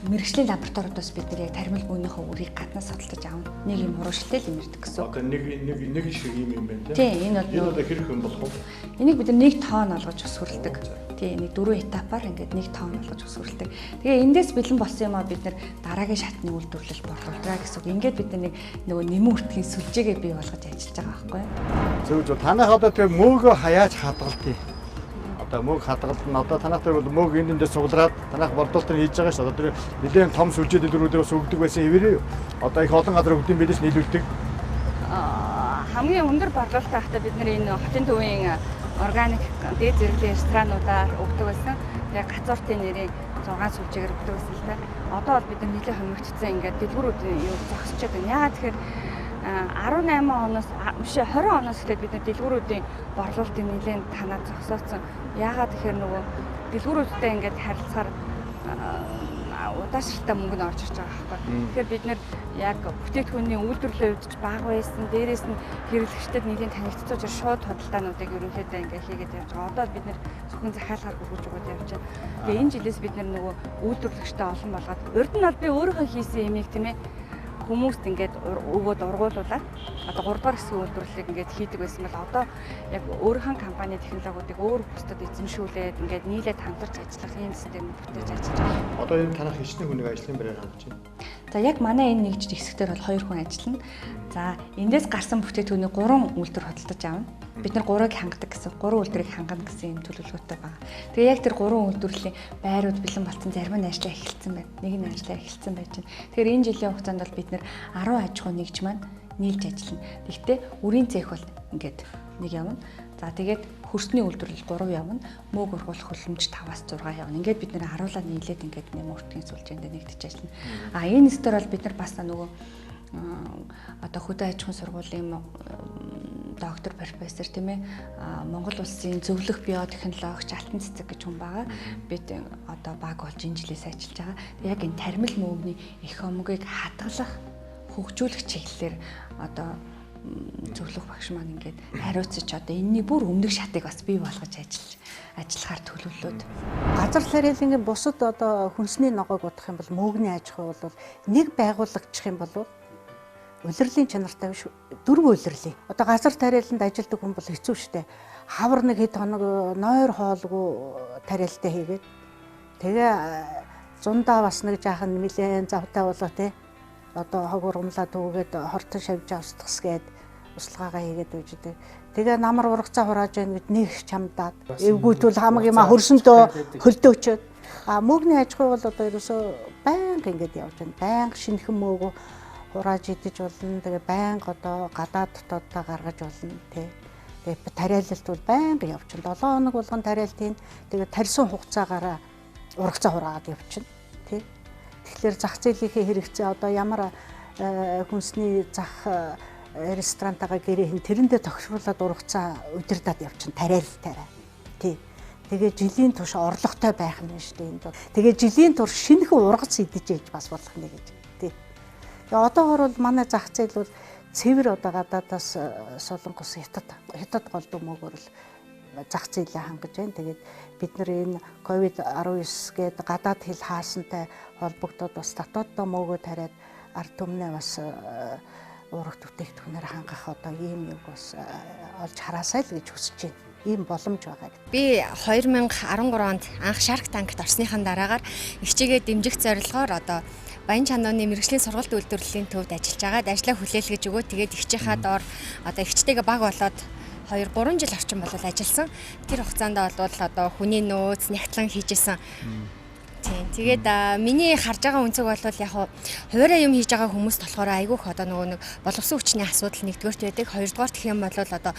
мэрэгжлийн лабораториудаас бид нар яг тармил мөнгөнийхөө үрийг гаднаас судалж авна. Нэг юм урагшилтай л имэрдэг гэсэн. Одоо нэг шиг юм байна тийм. Тийм, энэ бол хэрэг юм болох уу? Энийг бид нар 1 тонн олгож өсвөрлөдөг. Тийм, нэг 4 этапаар ингээд 1 тонн олгож өсвөрлөдөг. Тэгээ эндээс бэлэн болсон юм а бид нар дараагийн шатны үйлдвэрлэл борлуулдаг гэсэн үг. Ингээд бид нар нөгөө нэмэн үртгийн сүлжээгээ бий болгож ажиллаж байгаа байхгүй юу? Зөв танах одоо тэгээ мөөгөө хаяаж хадгалтыг. Одоо мөг хадгалт нь одоо танах дээр бол мөг эндээс суглаад танах борлуулалтыг хийж байгаа шүү. Одоо тэр нэгэн том сүлжээ дэлгүүрүүдээс өгдөг байсан хэвээрээ. Одоо их олон газар өгдөг билээс нийлүүлдэг. Хамгийн өндөр борлуулалт байхдаа бид нар энэ хотын төвийн органик дээд зэрэглэлийн ресторануудаар өгдөг байсан. Тэгээ гацууртын нэрийн 6 сүлжээгээр өгдөг байсан л та. Одоо бол бид нар нэлээд хөнгөгдсөн ингээд дэлгүүрүүдийн юу зогсчод байна. Яагаад тэгэхээр 18 оноос биш 20 оноос эхлээд бид нар дэлгүүрүүдийн борлуулалтыг нэлээд танаад зогсооцсон. Яагаад тэгэхээр нөгөө дэлгүүрүүдтэй ингээд харилцахаар удаашралтай мөнгө нь орж ирж байгаа байхгүй. Тэгэхээр бид нар яг бүтээгдэхүүний үйлдвэрлэлийн хувьд ч бага байсан. Дээрээс нь хэрэглэгчдэд нэлээд танигдсан учраас шууд худалдаануудыг ерөнхийдөө ингээд хийгээд явж байгаа. Одоо бид нар зөвхөн захиалгаар хүргэж өгöd явж байна. Тэгээ энэ жилээс бид нар нөгөө үйлдвэрлэгчтэй олон болгоод урд нь бол би өөрийнхөө хийсэн юмыг тийм ээ хүмүүст ингээд өгөөд ургуулуулаад одоо 3 дугаар хэсгийн үйлдвэрлэлийг ингээд хийдэг байсан бол одоо яг өөрийнхөө компани технологиудыг өөр бусдад эзэмшүүлээд ингээд нийлээд хамтарч ажиллах юм систем бүтээж ажиллаж байгаа. Одоо энэ танах хичнээн хүнийг ажлын байраар хангаж байна. За За яг манай энэ нэгж хэсэгтэр бол 2 хүн ажиллана. За эндээс гарсан бүтээгдэхүүнийг 3 үйлдвэр хөдөлж авна. Бид нар 3-ыг хангадаг гэсэн, 3 үйлдвэрийг хангана гэсэн юм төлөвлөгөөтэй байна. Тэгээ яг тэр 3 үйлдвэрлэлийн байрууд бэлэн болсон, зарим нь ажиллаа эхэлсэн байна. Нэг нь ажиллаа эхэлсэн байж байна. Тэгэхээр энэ жилийн хугацаанд бол бид нар 10 аж ахуй нэгж маань нийлж ажиллана. Гэхдээ үрийн цех бол ингээд нэг явна. За тэгээд хөрсний үйлдвэрлэл 3 явна. Мөөг ургуулах хөлөмж 5-аас 6 явна. Ингээд бид нэр харуулаад нийлээд ингээд нэмэртгийн сүлжээнд нэгдэж ажиллана. Энэ стор бол бид нар бас нөгөө одоо хөдөө аж ахуйн сургуулийн доктор профессор тийм ээ Монгол улсын зөвлөх биотехнологич Алтан цэцэг гэж хүн байгаа. Бид одоо баг болж энэ жилээс ажиллаж байгаа. Яг энэ тармил мөнгөний экономикийг хадгалах, хөгжүүлэх чиглэлээр одоо зөвлөх багш маань ингээд хариуцаж одоо энэний бүр өмнөх шатыг бас бий болгож ажиллахаар төлөвлөлөөд. Газар тариалангийн бусад одоо хүнсний ногоог удах юм бол мөнгөний аж ахуй бол нэг байгуулагчих юм бол улирлын чанартай биш дөрвөн улирлын. Одоо газар тариаланд ажилладаг хүн бол хэцүү шттэ. Хавар нэг хэд хоног нойр хоолгүй тариалтай хийгээд тэгээ зундаа бас нэг жаахан нэлээд завтай болоо те. Одоо хог ургамлаа түүгээд хортон шавж авсдагс гээд услаагаа хийгээд үйждэг. Тэгээ намар ургацаа хурааж яана гэд нэг чамдаад эвгүүтвэл хамаг юм хөрсөндөө хөлдөөчөөд мөнгөний аж ахуй бол одоо ерөөсөө байнга ингэж явж байна. Байнга шинэхэн мөнгө хурааж идэж болно. Тэгээ байнга одоо гадаад дотооддоо гаргаж болно тий. Тэгээ тариалалт бол байнга явчихна. 7 хоног болгон тариалтын тэгээ тарьсан хугацаагаараа ургацаа хураагаад явчихна тий. Тэгэхээр зах зээлийнхээ хэрэгцээ одоо ямар хүнсний зах ресторантаа гэрээ тэрэндээ тохируулаад ургацаа удирдаад явчихна тариалтаараа тий. Тэгээ жилийн турш орлоготой байх нь шүү дээ энд. Тэгээ жилийн турш шинэхэн ургац идэж ээж бас болох нэ гэж тий. Тэгээ одоогор бол манай зах зээл бол цэвэр одоо гадаадаас Солонгос хятад голдуу мөгөөр л зах зээлээ хангаж байна. Тэгээд бид нар энэ COVID-19 гээд гадаад хил хаасантай холбогдоод бас дотооддоо мөгөө тариад ард түмнээ бас урагт бүтээгдэхүүнээр хангах одоо ийм юм бас олж хараасай л гэж хүсэж байна. Ийм боломж байгаа. Би 2013 онд анх Shark Tank-т орсныхан дараагаар ихчигээ дэмжих зорилгоор одоо Баян чанууны мэргэжлийн сургалт үйлдвэрлэлийн төвд ажиллаж байгаа. Ажлаа хүлээлгэж өгөө. Тэгээд ихчийнхаа доор одоо ихчтэйгээ баг болоод 2-3 жил орчим болол ажилласан. Тэр хугацаанд бол одоо хүний нөөц нягтлан хийжсэн. Тийм. Тэгээд миний харж байгаа үнцэг бол яг хуваараа юм хийж байгаа хүмүүс болохоор айгүйх одоо нөгөө нэг боловсон хүчний асуудал нэгдүгээрт байдаг. Хоёрдугаар гэх юм бол одоо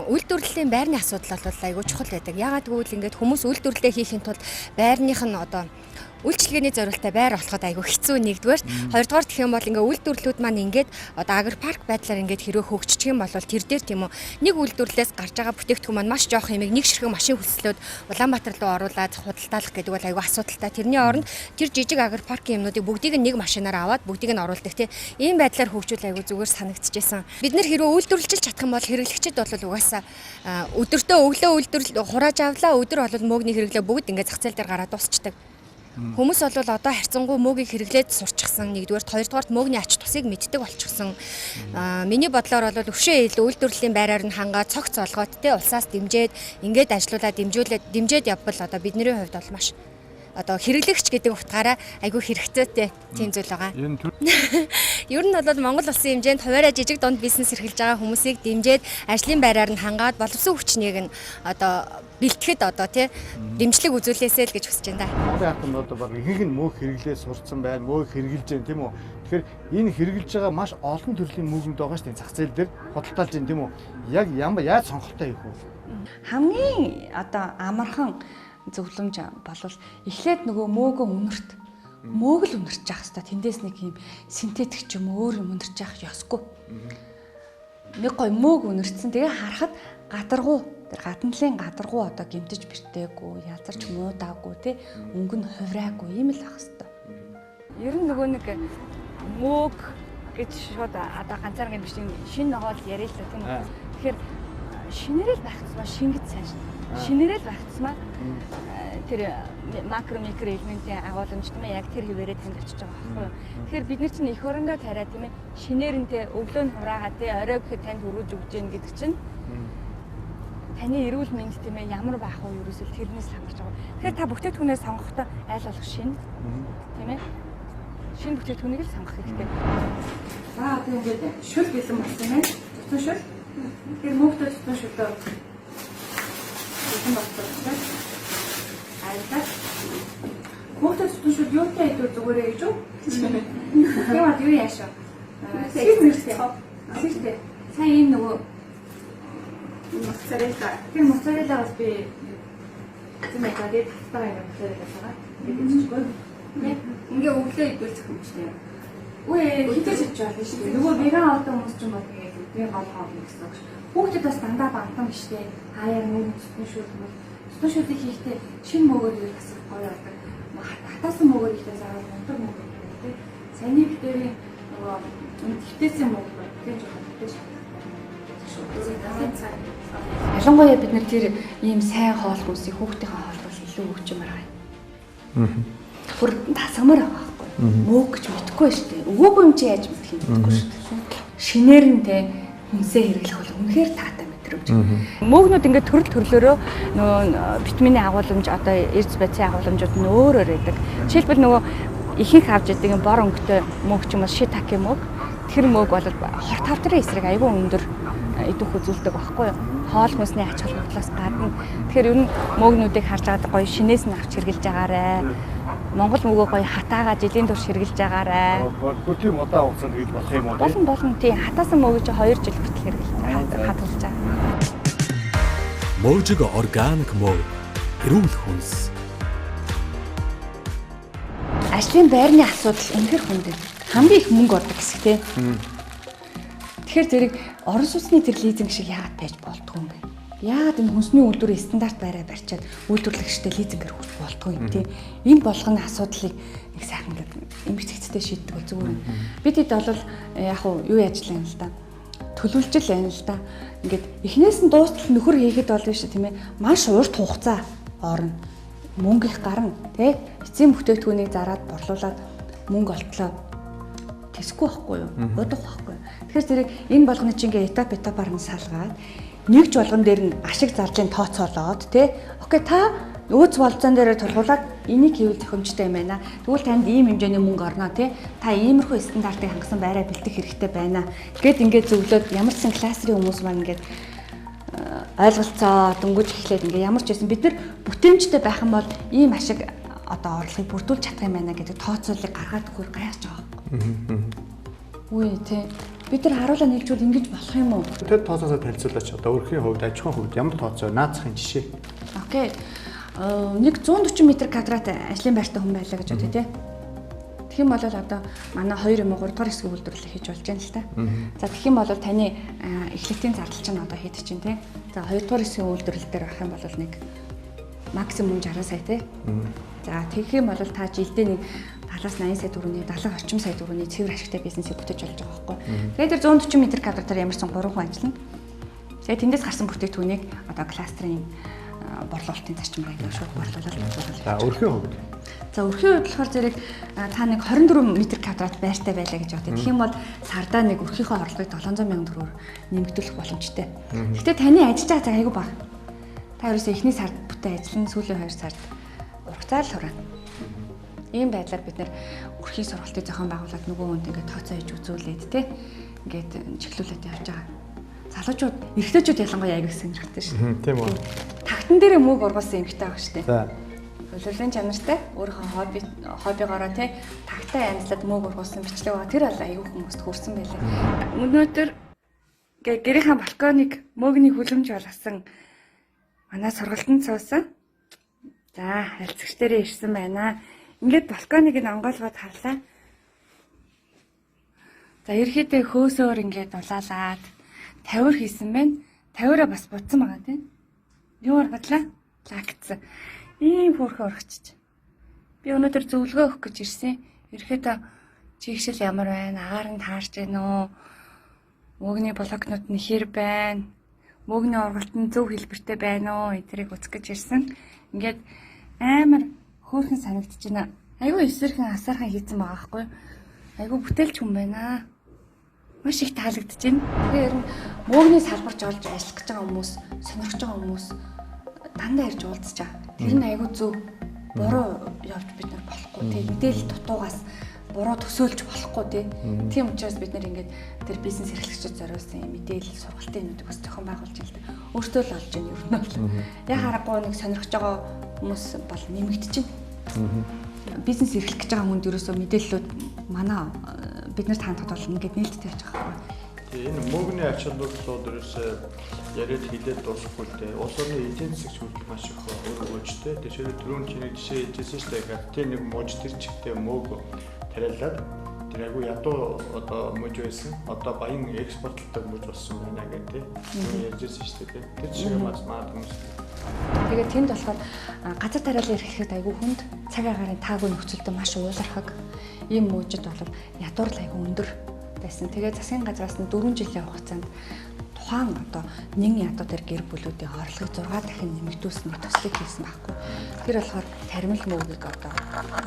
үйлдвэрлэлийн байрны асуудал бол айгүй чухал байдаг. Ягаад гэвэл ингээд хүмүүс үйлдвэрлэлээ хийхин тулд байрных нь одоо үйлчлэгээний зорилттой байр болоход айгүй хэцүү нэгдүгээр. Хоёрдугаар гэх юм бол ингээ үйлдвэрлэлүүд маань ингээд одоо агропарк байдлаар ингээд хэрвээ хөгжчих юм бол тэр дээр тийм үү нэг үйлдвэрлэлээс гарч байгаа бүтээгдэхүүн маань маш жоох юмыг нэг ширхэг машин хөслөөд Улаанбаатар руу оруулаад худалдаалах гэдэг бол айгүй асуудалтай. Тэрний оронд тэр жижиг агропаркийн юмнуудыг бүгдийг нь нэг машинаар аваад бүгдийг нь оруулдаг тийм ийм байдлаар хөгжүүл айгүй зүгээр санагдчихжээ. Бид нэр хэрвээ үйлдвэрлэж чадах юм бол хэрэглэгчид бол угаасаа өдөртөө өглөө үйлдвэрлэл хурааж авлаа өдөр бол мөнгөний хэрэглээ бүгд ингээд зах зээл дээр гараад дуусчдаг. Хүмүүс бол одоо харьцангуй мөгийг хэрэглээд сурчсан нэгдүгээр хоёрдугаарт мөөгийн ач тусыг мэддэг болчихсон. Миний бодлоор бол өвшөө илүү үйлдвэрлэлийн байраар нь хангаа цогц олгоод те улсаас дэмжээд ингээд ажиллуулаад дэмжээд явбал одоо бидний хувьд бол маш одоо хэрэглэгч гэдэг утгаараа айгүй хэрэгцээтэй тийм зүйл байгаа. Ер нь бол Монгол улсын хэмжээнд хуваараа жижиг дунд бизнес эрхэлж байгаа хүмүүсийг дэмжиж ажлын байраар нь хангаад боловсон хүчнийг нь одоо бэлтгэхэд одоо тий дэмжлэг үзүүлээсэй л гэж хүсэж байна да. Хатан одоо баг ихэнх нь мөг хэрэглээ сурцсан байна, мөг хэрэгжилж байна тийм үү. Тэгэхээр энэ хэрэгжилж байгаа маш олон төрлийн мөнгөнд байгаа шүү дээ зах зээл дээр худалдаалж байна тийм үү. Яг яаж сонголттой их вэ? Хамгийн одоо амархан зөвлөмж болвол эхлээд нөгөө мөөгөө үнэрт мөөг л үнэрч явах хэрэгтэй. Тэндээс нэг юм синтетик ч юм өөр юм үнэрч явах ёсгүй. Нэг гой мөөг үнэрсэн. Тэгээ харахад гадаргуу тэр гадналын гадаргуу одоо гимтэж бэртээгүй, язарч муудаагүй те өнгө нь хувраагүй юм л ах хэрэгтэй. Ер нь нөгөө нэг мөөг гэж шууд одоо ганцаараа юм биш шинэ ногоол яриа л да тийм үү. Тэгэхээр шинээрэл байх тусмаа шингэд сайн шинээрэл байх тусмаа тэр макро микро элементийн агуулмжтай яг тэр хിവэрээ танд очиж байгаа байхгүй юу. Тэгэхээр бид нар чинь их орондоо тариа тийм ээ шинээрэнтэй өглөө нь хураагаад тий орой гэхэд танд хүрүүлж өгч гэн гэдэг чинь таны эрүүл мэнд тийм ээ ямар байх вэ ерөөсөө тэрнээс хамаарч байгаа. Тэгэхээр та бүтээгдэхүүнээ сонгохдоо аль болох шинэ тийм ээ шинэ бүтээгдэхүүнийг л сонгох хэрэгтэй. За одоо ингээд шүл бэлэн болсон байна. Цуцсан шүл. Тэгэхээр мөнгөтэй цуцсан шүлөө бэлэн болсон байна. Айлаа. Мөнгөтэй цуцсан шүл юутай идвэл зүгээрээ гэж үү? Яагаад юу яашаа? Сэртэй. Сайн ийм нөгөө моцарелла. Тэр моцареллагаас би зэмээ гадаад тастаа юм моцарелла байгаа. Ингэжгүй. Ингээ өглөө идвэл зөвхөн юм. Үгүй хитэж ич болно шүү дээ. Нөгөө веган авдаг хүмүүс ч юм бол тэгээд би гол хоол гэсэн үг. Хүүхдэд бас дандаа бантан биш дээ. Хаяар мөн цэцэн шүүд бол цэцэн шүүдийг хийхдээ шинэ мөгөөр юу бас гоё болдог. Хатаасан мөгөөр ихтэй заавал мундаг мөгөөр гэдэг. Саяны битэрийн нөгөө хитээсэн мөгөөр тийм жоохон хитэж ялангуяа бид нэр тэр ийм сайн хоол хүнсийг хүүхдийнхээ хоол бол илүү өгчмөр байна. Бүр тасгамаар байгаа байхгүй. Мөөг гэж мэдэхгүй шүү дээ. Өгөөгүй юм чи яаж мэдэх юм мэдэхгүй шүү дээ. Шинээр нь те хүнсээ хэрэглэх бол үнэхээр таатай мэдрэмж. Мөөгнүүд ингээд төрөл төрлөөрөө нөгөө витамины агуулмж одоо эрдэс байцын агуулмжууд нь өөр өөр байдаг. Жишээлбэл нөгөө ихэнх авч идэг юм бор өнгөтэй мөөг ч юм уу шитаки мөөг. Тэр мөөг бол хорт хавтрын эсрэг аюул өндөр идэх үзүүлдэг байхгүй юу? Хоол хүнсний ач холбогдлоос гадна. Тэгэхээр ер нь мөөгнүүдийг харж байгаа гоё шинээс нь авч хэрглэж байгаарэ. Монгол мөгөө гоё хатаагаа жилийн турш хэрглэж байгаарэ. Тийм удаан хугацаанд хийж болох юм уу? Болно. Тийм хатаасан мөгөө чи 2 жил хүртэл хэрглэж хатгалж байгаа. Можиг органик мөг эрүүл хүнс. Ажлын байрны асуудал үнэхээр хүндэт. Хамгийн их мөнгө ордог хэсэг тийм. Тэгэхээр зэрэг орон сууцны тэр лизинг шиг яагаад байж болдгоо юм бэ? Яагаад энэ хүнсний үйлдвэрийн стандарт байраа барьчаад үйлдвэрлэгчтэй лизингээр хурц болдгоо юм тийм. Энэ болгоны асуудлыг нэг сайхан эмгэгцтэй шийддэг бол зүгээр. Бид хэд бол яг юу яажлаа юм л да. Төлөвлөж байна л да. Ингээд эхнээс нь дуустал нөхөр хийхэд болно шүү тийм ээ. Маш урт хугацаа орно. Мөнгө их гарна тий. Эцсийн бүтээгдэхүүнийг зараад борлуулад мөнгө олтлоо. Тэсэхгүй байхгүй юу? Удах байхгүй. Тэгэхээр зэрэг энэ болгоны чинь ингээ этапаар нь салгаад нэгж болгон дээр нь ашиг заржийн тооцоолоод тий. Окей та өөц болцоон дээрээ тулгуулад энийг хийвэл тохиомжтой юм байна. Тэгвэл танд ийм хэмжээний мөнгө орно тий. Та иймэрхүү стандартыг хангасан байраа бэлдэх хэрэгтэй байна. Гэт ингээд зөвлөд ямар ч сан классрын хүмүүс маань ингээд ойлголцоо дөнгөж эхлээд ингээ ямар ч байсан бид нар бүтээмжтэй байх юм бол ийм ашиг одоо орлогыг бүрдүүлж чадах юм байна гэдэг тооцоолыг гаргаад өгөхөөр гайхаж байгаа. Үгүй тий. Бид нар харуулаа нийлжүүл ингэж болох юм уу? Тэр тооцоосоо танилцуулаач. Одоо өрхийн хувьд, аж ахуйн хувьд ямар тооцоо наацахын жишээ? Окей. Нэг 140 м2 ажлын байртай хүн байлаа гэж бодъё тий. Тэгэх юм бол одоо манай 2 юм уу 3 дахь хэсгийн үйлдвэрлэлийг хийж болж байна л та. За тэгэх юм бол таны эхлэлтийн зардал чинь одоо хэд чинь тий. За 2 дахь хэсгийн үйлдвэрлэл дээр авах юм бол нэг максимум 60 сая тий. За тэгэх юм бол та жилдээ нэг 70-80 сая төгрөгийн 70 орчим сая төгрөгийн цэвэр ашигтай бизнесийг бүтээж болж байгаа байхгүй. Тэгээд тэр 140 м2 ямар ч 3 хүн ажиллана. Тэгээд тэндээс гарсан бүтээгдэхүүнийг одоо кластерын борлуулалтын зарчмаар ингээд шууд борлуулаад борлуулах. За өрхийн хувьд. За өрхийн хувьд болохоор зэрэг та нэг 24 м2 байртай байлаа гэж бодъё. Тэгэх юм бол сардаа нэг өрхийнхөө орлогыг 700 сая төгрөгөөр нэмэгдүүлэх боломжтой. Гэхдээ таны ажиллаж байгаа цаг айгүй бага. Та ерөөсөө эхний сард бүтэн ажиллана, сүүлийн 2 сард урагцаар л хураана. Ийм байдлаар бид нэр өрхийн сургалтыг зохион байгуулад нөгөө хүнд ингээд тооцоо хийж үзүүлээд тий ингээд чиглүүлээд явж байгаа. Залуучууд, эрэгтэйчүүд ялангуяа аяг сонирхдаг шүү. Тийм үү. Тагтан дээр мөг ургуулсан эмэгтэй байгаа шүү дээ. За. Хөлөлийн чанартай өөрийнхөө хоббигоороо тий тагтай амьдлаад мөг ургуулсан бичлэг байгаа. Тэр бол аягүй хүмүүст хүрсэн байлаа. Өнөөдөр гэрийнхэн балконыг мөгний хүлэмж болгосон манай сургалтанд суусан. За, харилцагч дээрээ ирсэн байна. Ингээд балконыг нь онгойлгоод харлаа. За, ерөөхдөө хөөсөөр ингээд улаалаад 50 хийсэн байна. 50-аа бас будсан байгаа тийм. Юу ургадлаа? Лагцсан. Ийм хөөрхөн ургачих. Би өнөөдөр зөвлөгөө өгөх гэж ирсэн. Ерөөхдөө чигшил ямар байна? Агаар нь таарч байна уу? Мөгний блокнот нь хэр байна? Мөгний ургалт нь зөв хэлбэртэй байна уу? Эдрийг үзэх гэж ирсэн. Ингээд амар хөөрхөн санагдаж байна. Айгүй эсэрхэн асаархан хийсэн байгаа байхгүй. Айгүй бүтээлч хүн байна. Маш их таалагдаж байна. Тэгэхээр ер нь мөгний салбарч олж ажиллах гэж байгаа хүмүүс, сонирхож байгаа хүмүүс дандаа ирж уулзж байгаа. Тэр нь айгүй зөв. Буруу явж бид нар болохгүй. Тэг мэдээлэл дутуугаас буруу төсөөлж болохгүй тий. Тийм учраас бид нэр ингээд тэр бизнес эрхлэгчид зориулсан мэдээлэл сургалтын юмнуудыг бас зохион байгуулж байна л да. Өөртөө л олж байна ер нь бол. Яг харахгүй нэг сонирхож байгаа хүмүүс бол нэмэгдэж байна. Бизнес эрхлэх гэж байгаа хүнд ерөөсөө мэдээллүүд манай бид нарт хандхад бол ингээд нээлттэй байж байгаа байхгүй. Энэ мөнгөний ач холбогдлууд ерөөсөө яриад хилээд дуусахгүй л дээ. Улс орны эдийн засаг хүртэл маш их өөрчлөлттэй. Тэгэхээр түрүүн чиний жишээ хэлжсэн шүү дээ. Тийм нэг мууж тэр чигтээ мөнгө тариалаад тэр айгу ядуу одоо мууж байсан. Одоо баян экспортлдог мууж болсон байна гэдэг тийм ярьжсэн шүү дээ. Тэр шиг маш маад хүмүүс. Тэгээд тэнд болохоор газар тариалан эрхлэхэд айгүй хүнд цаг агарын таагүй нөхцөлд маш уулархаг ийм мужид бол ядуур айгүй өндөр байсан. Тэгээд засгийн газраас нь 4 жилийн хугацаанд тухайн одоо нэн ядуу дээр гэр бүлүүдийн орлогыг 6 дахин нэмэгдүүлсэний төслийг хийсэн байхгүй. Тэр болохоор таримл мөнгөийг одоо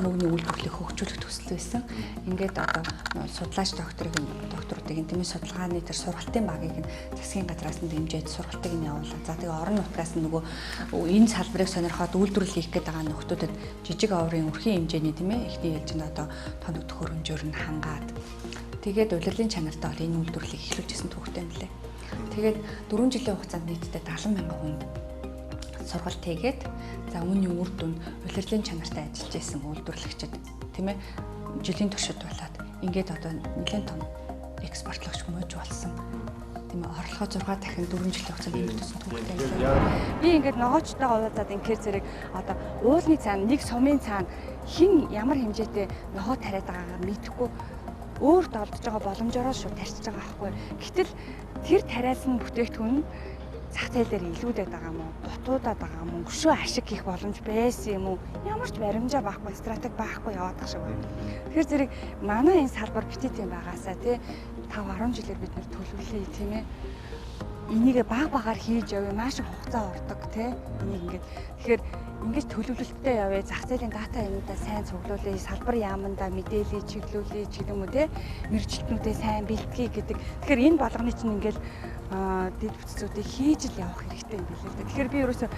мөнгөний үйлдвэрлэлийг хөгжүүлэх төсөл байсан. Ингээд одоо судлаач докторуудын тэмээ судалгааны тэр сургалтын багийг нь засгийн газраас нь дэмжиж сургалтыг нь явуулсан. За тэгээ орон нутгаас нь нөгөө энэ салбарыг сонирхоод үйлдвэрлэл хийх гээд байгаа нөхдүүдэд жижиг оврын өрхийн хэмжээний тэмээ ихний ээлжинд одоо тоног төхөөрөмжөөр нь хангаад тэгээд улирлын чанартай бол энэ үйлдвэрлэлийг эхлүүлжсэн түүхтэй юм лээ. Тэгээд 4 жилийн хугацаанд нийтдээ 70 мянган хүнд сургалт хийгээд за үүний үр дүнд улирлын чанартай ажиллаж исэн үйлдвэрлэгчид тийм ээ жилийн туршид болоод ингээд одоо нэлээд том экспортлогч мууж болсон. Тийм ээ орлогоо 6 дахин 4 жилийн хугацаанд нэмэгдсэн түүхтэй юм лээ. Би ингээд ногоочтойгоо уулзаад ингээд зэрэг одоо уулны цаана нэг сумын цаана хин ямар хэмжээтэй ногоо тариад байгаагаар мэдэхгүй өөрт олдож байгаа боломжоор шууд тарьж байгаа байхгүй. Гэтэл тэр тариалсан бүтээгдэхүүн зах зээл дээр илүүдэд байгаа юм уу? Дутуудаад байгаа юм уу? Өшөө ашиг хийх боломж байсан юм уу? Ямар ч баримжаа байхгүй, стратеги байхгүй яваад байгаа шиг байна. Тэгэхээр зэрэг манай энэ салбар битээ тийм байгаасаа тий 5-10 жилээр бид нэр төлөвлөе тийм ээ. Энийг баг-багаар хийж явъя, маш их хугацаа ордог тий. Энийг ингээд тэгэхээр ингэж төлөвлөлттэй явъя, зах зээлийн дата юмудаа сайн цуглуулъя, салбар яамандаа мэдээлэл чиглүүлъя ч гэдэг юм уу тий. Мэргэжилтнүүдээ сайн бэлтгэе гэдэг. Тэгэхээр энэ болгоны чинь ингээл дэд бүтцүүдийг хийж л явах хэрэгтэй юм билээ. Тэгэхээр би ерөөсөө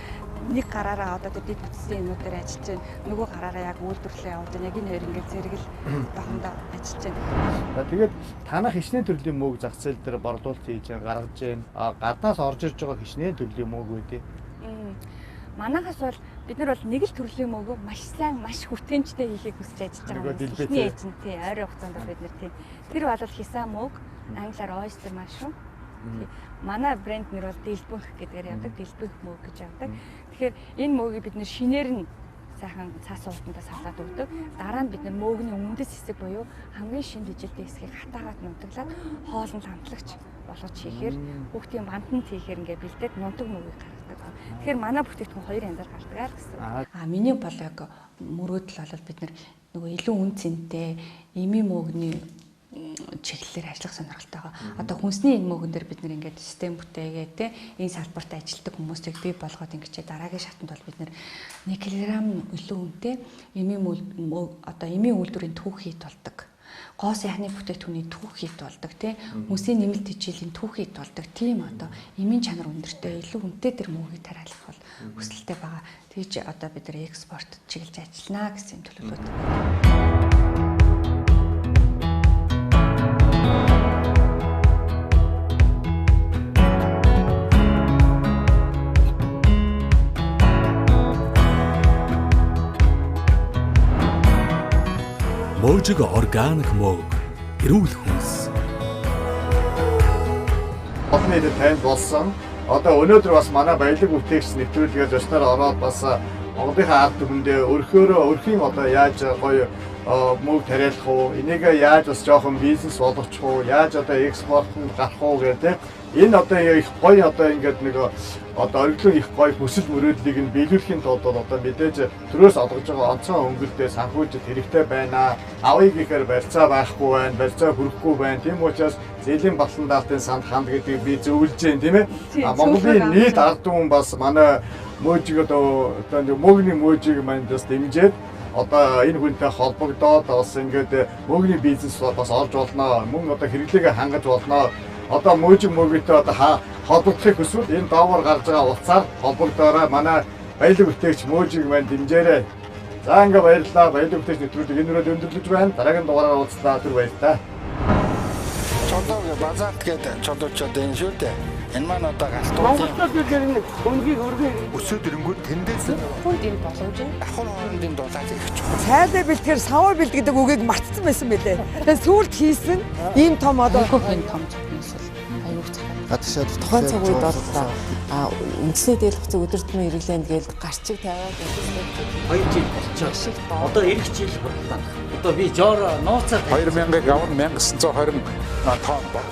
нэг гараараа одоо дэд бүтцийн юмнуудаар ажиллаж байна. Нөгөө гараараа яг үйлдвэрлэлээ явуулж байна. Яг энэ хоёр ингээл зэрэгэл бахандаа ажиллаж байна. Тэгээд танах хичнээн төрлийн мөнгө зах зээл дээр борлуулалт хийж гаргаж байна. Гаднаас орж ирж байгаа хичнээн төрлийн мөнгө үүдээ. Манайхаас бол бид нар бол нэг л төрлийн мөнгө маш сайн, маш хүртээмжтэй хийхийг хүсэж ажиллаж байгаа. Эхний эйжентэй ойрын хугацаанд бид нар тийм. Тэр бол хисан мөнгө, англиар oyster маш шүү. Манай брэнд нэр бол дэлбэнх гэдгээр явдаг, дэлбэнх мөнгө гэж явдаг. Тэгэхээр энэ мөнгөийг бид нэр шинээр нь сайхан цаас уултандаа салаад өгдөг. Дараа нь бид нар мөнгөний үндэс хэсэг буюу хамгийн шинэ дижилтэй хэсгийг хатаагаад нутаглаад хоолнд хамтлагч болгож хийхээр хүүхдийн бантанд хийхээр ингээ бэлдээд нунтаг мөнгөийг гаргадаг. Тэгэхээр манай бүтээгдэхүүн хоёр янзаар гардаг гэсэн. Миний бол яг мөрөөдөл бол бид нар нөгөө илүү үн цэнтэй эми мөнгөний чиглэлээр ажиллах сонирхолтойгоо. Одоо хүнсний энэ мөнгөн дээр бид нэр ингээд систем бүтээгээд те энэ салбарт ажилладаг хүмүүсийг бий болгоод ингээд дараагийн шатанд бол бид нэр 1 кг илүү үнэтэй эми одоо эми үйлдвэрийн түүхийд болдог. Гоо сайхны бүтээгдэхүүний түүхийд болдог те хүнсний нэмэлт хичээлийн түүхийд болдог. Тийм одоо эмийн чанар өндөртэй илүү үнэтэй тэр мөнгийг тариалах бол хүсэлтэй байгаа. Тэгж одоо бид нэр экспорт чиглэж ажиллана гэсэн төлөвлөлтөд. Мөөжиг органик мөөг эрүүл хүнс. Олон нийтэд танд болсон. Одоо өнөөдөр бас манай баялаг бүтээгч нэвтрүүлгээр зочноор ороод бас Монголынхаа ард түмэндээ өрхийн одоо яаж гоё мөнгө тариалах уу, энийг яаж бас жоохон бизнес болгочих уу, яаж одоо экспортод гарах уу гэдэг энэ одоо их гоё одоо ингээд нэг одоо ориглон их гоё хүсэл мөрөөдлийг нь биелүүлэхийн тулд одоо мэдээж төрөөс олгож байгаа онцгой өнгөлдөө санхүүжилт хэрэгтэй байна. Авъя гэхээр барьцаа байхгүй байна, барьцаа хүрэхгүй байна. Тийм учраас зээлийн батлан даалтын санд ханд гэдгийг би зөвлөж байна, тийм ээ. Монголын нийт ард түмэн бас манай мөөжиг одоо мөнгөний мөөжиг маань бас дэмжиж одоо энэ хүнтэй холбогдоод бас ингээд мөнгөний бизнес бас орж болно. Мөн одоо хэрэглээгээ хангаж болно. Одоо мөөжигтэй одоо холбогдохыг хүсвэл энэ доогоор гарч байгаа утсаар холбогдоорой. Манай баялаг бүтээгч мөөжиг маань дэмжээрэй. За ингээ баярлалаа. Баялаг бүтэц нэвтрүүлэг энэ өрөөнд өндөрлөж байна. Дараагийн дугаараар уулзлаа. Түр баярлалаа. Чолоог базарт гэдэг чолоочод энэ шүү дээ. Энэ маань одоо галтуу. Монголчууд үгээр нэг өнгийг өргөн Өсөөд ирэнгүүт тэндээс хүнд энэ боломж нь ахын хоорондын дулаал ирэх ч. Цайдаа бэлтгэр саваа бэлтгэдэг үгийг мартсан байсан байлээ. Тэгээд сүүлд хийсэн ийм том одоо энэ том цогноос аюух цаг. Гадагшаад Тухайн цаг үед бол үндэсний дээл хугацаа өдөр тутмын хэрэглээнд гээл гарчиг тавиад 2 жил болчихоо. Одоо эх жил хурлаа. Одоо би жоор нууцаар 2000-ыг аван 1920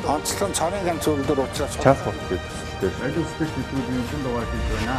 онцлон цорын ганц үйлдвэр учраас Баялаг бүтэц нэвтрүүлгийн шинэ дугаар хийж байна.